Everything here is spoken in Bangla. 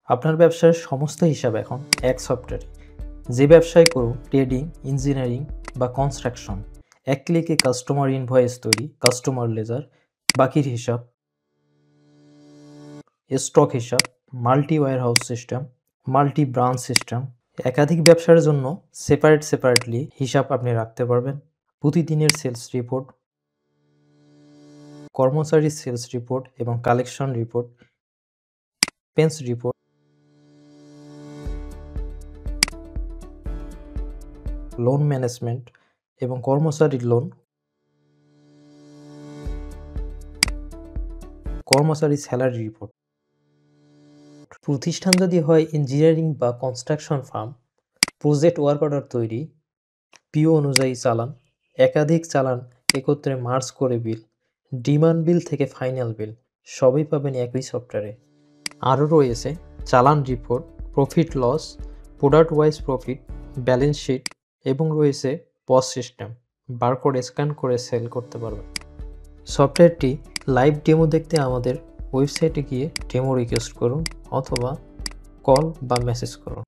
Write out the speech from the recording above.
আপনার ব্যবসার সমস্ত হিসাব এখন এক সফটওয়্যারে। যে ব্যবসায় করুন, ট্রেডিং, ইঞ্জিনিয়ারিং বা কনস্ট্রাকশন, এক ক্লিকে কাস্টমার ইনভয়েস তৈরি, কাস্টমার লেজার, বাকির হিসাব, স্টক হিসাব, multi warehouse system, multi branch system. একাধিক ব্যবসার জন্য সেপারেটলি হিসাব আপনি রাখতে পারবেন। প্রতিদিনের সেলস রিপোর্ট, কর্মচারী সেলস রিপোর্ট এবং কালেকশন রিপোর্ট, পেন্স রিপোর্ট, লোন ম্যানেজমেন্ট এবং কর্মচারীর লোন, কর্মচারী স্যালারি রিপোর্ট। প্রতিষ্ঠান যদি হয় ইঞ্জিনিয়ারিং বা construction farm, project work order তৈরি, পিও অনুযায়ী চালান, একাধিক চালান একত্রে মার্জ করে বিল, ডিমান্ড বিল থেকে ফাইনাল বিল সবই পাবেন একই সফটওয়্যারে। আরও রয়েছে চালান report, profit loss, product wise profit, balance sheet এবং রয়েছে পস সিস্টেম, বারকোড স্ক্যান করে সেল করতে পারবেন। সফটওয়্যারটি লাইভ ডেমো দেখতে আমাদের ওয়েবসাইটে গিয়ে ডেমো রিকোয়েস্ট করুন অথবা কল বা মেসেজ করুন।